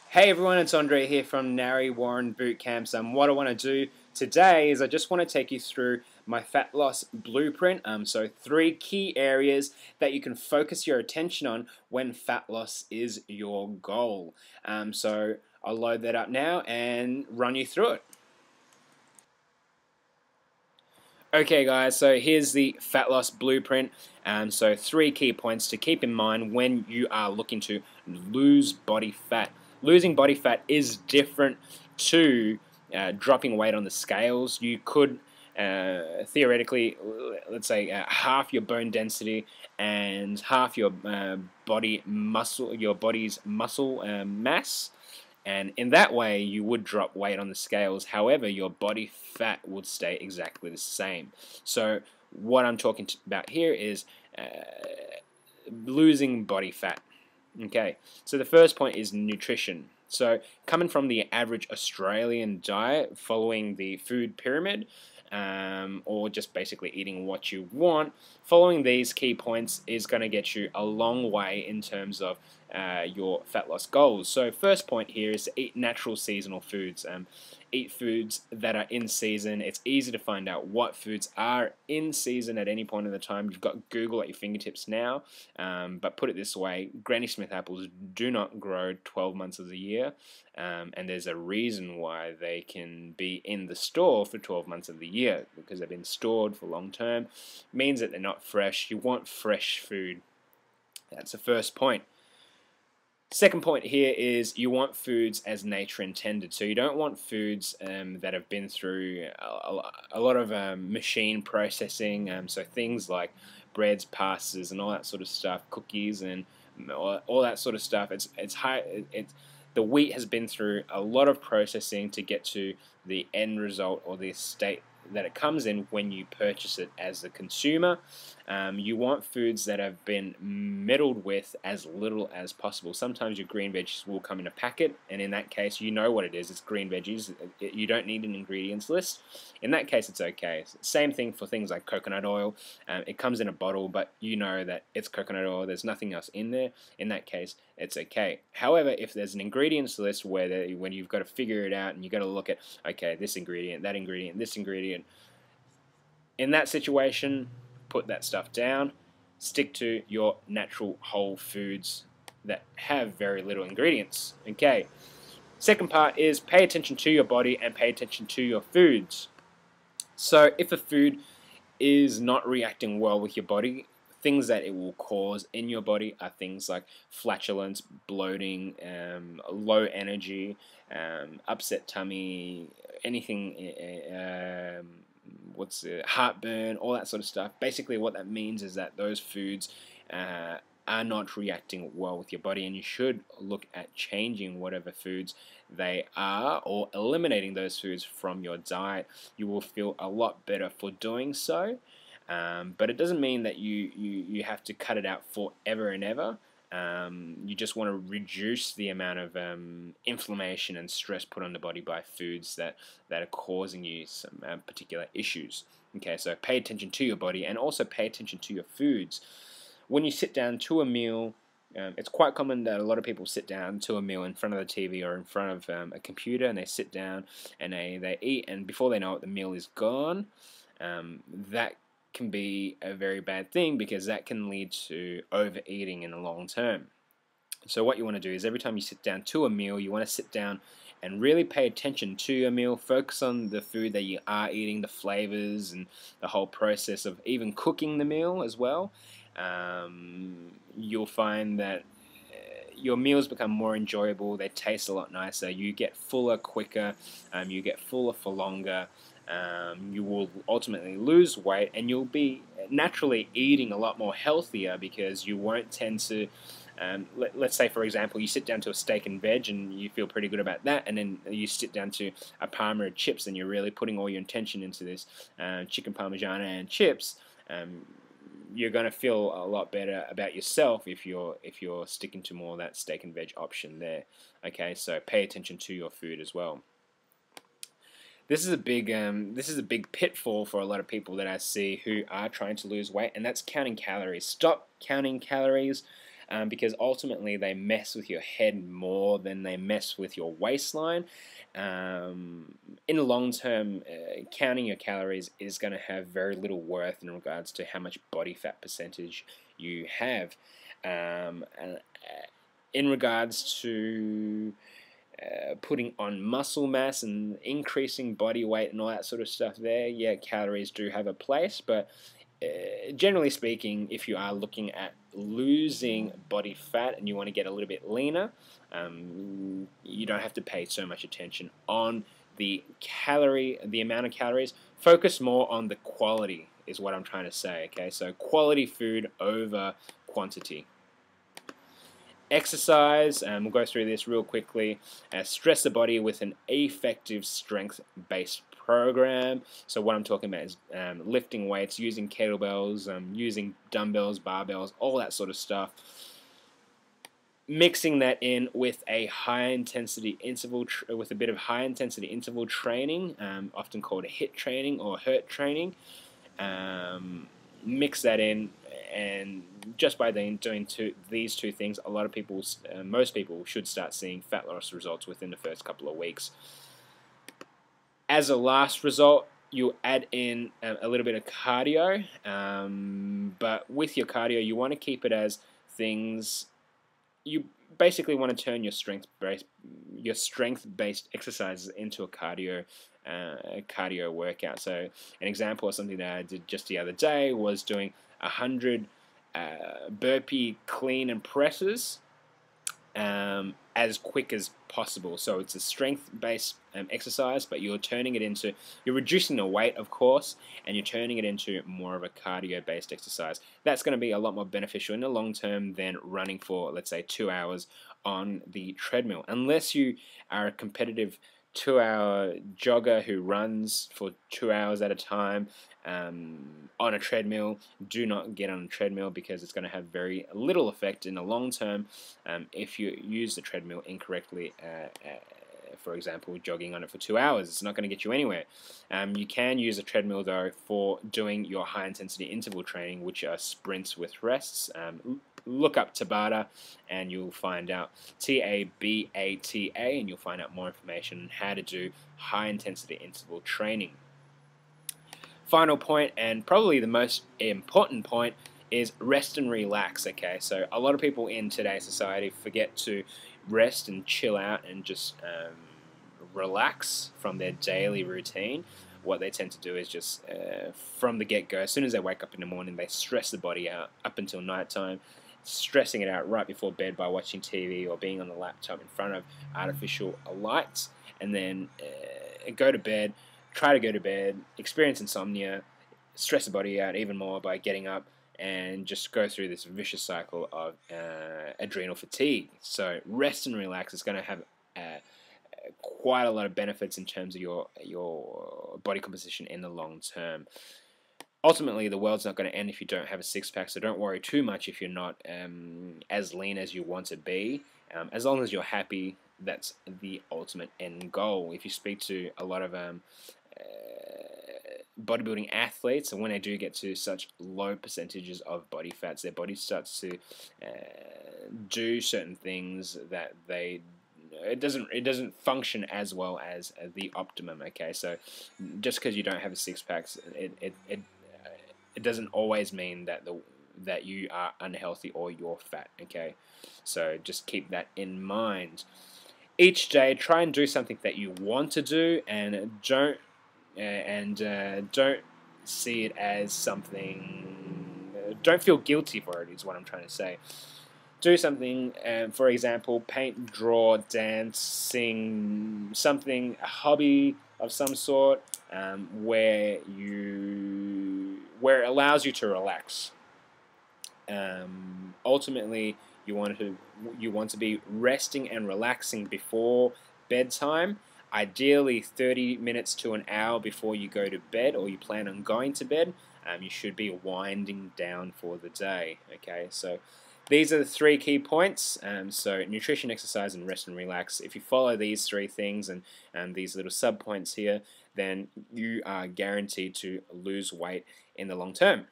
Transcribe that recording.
Hey everyone, it's Andre here from Nari Warren Boot Camps. What I want to do today is I just want to take you through my fat loss blueprint. So 3 key areas that you can focus your attention on when fat loss is your goal. So I'll load that up now and run you through it. Okay guys, so here's the fat loss blueprint. So 3 key points to keep in mind when you are looking to lose body fat. Losing body fat is different to dropping weight on the scales. You could theoretically, let's say, half your bone density and half your body's muscle mass, and in that way you would drop weight on the scales. However, your body fat would stay exactly the same. So what I'm talking about here is losing body fat. Okay, so the first point is nutrition. So coming from the average Australian diet, following the food pyramid, or just basically eating what you want, following these key points is going to get you a long way in terms of your fat loss goals. So first point here is to eat natural seasonal foods. Eat foods that are in season. It's easy to find out what foods are in season at any point in the time. You've got Google at your fingertips now, but put it this way, Granny Smith apples do not grow 12 months of the year, and there's a reason why they can be in the store for 12 months of the year, because they've been stored for long term. It means that they're not fresh. You want fresh food. That's the first point. Second point here is you want foods as nature intended. So you don't want foods that have been through a lot of machine processing. So things like breads, pastas, and all that sort of stuff, cookies, and all that sort of stuff. The wheat has been through a lot of processing to get to the end result or the state that it comes in when you purchase it as a consumer. You want foods that have been meddled with as little as possible. Sometimes your green veggies will come in a packet, and in that case, you know what it is. It's green veggies. You don't need an ingredients list. In that case, it's okay. Same thing for things like coconut oil. It comes in a bottle, but you know that it's coconut oil. There's nothing else in there. In that case, it's okay. However, if there's an ingredients list when you've got to figure it out and you've got to look at, okay, this ingredient, that ingredient, this ingredient, in that situation, put that stuff down. Stick to your natural whole foods that have very little ingredients. Okay. Second part is pay attention to your body and pay attention to your foods. So if a food is not reacting well with your body, things that it will cause in your body are things like flatulence, bloating, low energy, upset tummy, anything, heartburn, all that sort of stuff. Basically what that means is that those foods are not reacting well with your body, and you should look at changing whatever foods they are or eliminating those foods from your diet. You will feel a lot better for doing so, but it doesn't mean that you have to cut it out forever and ever. You just want to reduce the amount of inflammation and stress put on the body by foods that are causing you some particular issues. Okay, so pay attention to your body and also pay attention to your foods. When you sit down to a meal, it's quite common that a lot of people sit down to a meal in front of the TV or in front of a computer, and they sit down and they eat, and before they know it, the meal is gone. That can be a very bad thing, because that can lead to overeating in the long term. So what you want to do is every time you sit down to a meal, you want to sit down and really pay attention to your meal. Focus on the food that you are eating, the flavors, and the whole process of even cooking the meal as well. You'll find that your meals become more enjoyable. They taste a lot nicer. You get fuller quicker. You get fuller for longer. You will ultimately lose weight, and you'll be naturally eating a lot more healthier, because you won't tend to let's say, for example, you sit down to a steak and veg and you feel pretty good about that, and then you sit down to a Parma of chips and you're really putting all your intention into this chicken parmigiana and chips. You're going to feel a lot better about yourself if you're sticking to more of that steak and veg option there. Okay, so pay attention to your food as well. This is a big pitfall for a lot of people that I see who are trying to lose weight, and that's counting calories. Stop counting calories. because ultimately they mess with your head more than they mess with your waistline. In the long term, counting your calories is going to have very little worth in regards to how much body fat percentage you have. In regards to putting on muscle mass and increasing body weight and all that sort of stuff there, yeah, calories do have a place, but generally speaking, if you are looking at losing body fat and you want to get a little bit leaner, you don't have to pay so much attention on the amount of calories. Focus more on the quality is what I'm trying to say, okay? So quality food over quantity. Exercise, and we'll go through this real quickly. Stress the body with an effective strength-based program. So what I'm talking about is lifting weights, using kettlebells, using dumbbells, barbells, all that sort of stuff. Mixing that in with a high-intensity interval, with a bit of high-intensity interval training, often called HIIT training or HIRT training. Mix that in, and just by doing these two things, a lot of people, most people, should start seeing fat loss results within the first couple of weeks. As a last result, you add in a little bit of cardio, but with your cardio, you want to keep it as things. You basically want to turn your strength-based exercises into a cardio workout. So an example of something that I did just the other day was doing 100 burpee clean and presses as quick as possible. So it's a strength-based exercise, but you're reducing the weight, of course, and you're turning it into more of a cardio-based exercise. That's going to be a lot more beneficial in the long term than running for, let's say, 2 hours on the treadmill. Unless you are a competitive 2-hour jogger who runs for 2 hours at a time on a treadmill, do not get on a treadmill, because it's going to have very little effect in the long term if you use the treadmill incorrectly. For example, jogging on it for 2 hours, it's not going to get you anywhere. You can use a treadmill though for doing your high intensity interval training, which are sprints with rests. Look up Tabata and you'll find out, Tabata, and you'll find out more information on how to do high intensity interval training. Final point, and probably the most important point, is rest and relax. Okay, so a lot of people in today's society forget to rest and chill out and just relax from their daily routine. What they tend to do is just from the get-go, as soon as they wake up in the morning, they stress the body out up until nighttime, stressing it out right before bed by watching TV or being on the laptop in front of artificial lights, and then go to bed, try to go to bed, experience insomnia, stress the body out even more by getting up, and just go through this vicious cycle of adrenal fatigue. So rest and relax is going to have quite a lot of benefits in terms of your body composition in the long term. Ultimately, the world's not going to end if you don't have a six-pack, so don't worry too much if you're not as lean as you want to be. As long as you're happy, that's the ultimate end goal. If you speak to a lot of bodybuilding athletes, and when they do get to such low percentages of body fats, their body starts to do certain things that it doesn't function as well as the optimum. Okay, so just because you don't have a six-pack, it doesn't always mean that you are unhealthy or you're fat. Okay, so just keep that in mind. Each day, try and do something that you want to do, and don't see it as something. Don't feel guilty for it, is what I'm trying to say. Do something, for example, paint, draw, dance, sing, something, a hobby of some sort, where it allows you to relax. Ultimately, you want to be resting and relaxing before bedtime. Ideally, 30 minutes to an hour before you go to bed, or you plan on going to bed. You should be winding down for the day. Okay, so these are the 3 key points. So nutrition, exercise, and rest and relax. If you follow these 3 things and these little sub points here, then you are guaranteed to lose weight in the long term.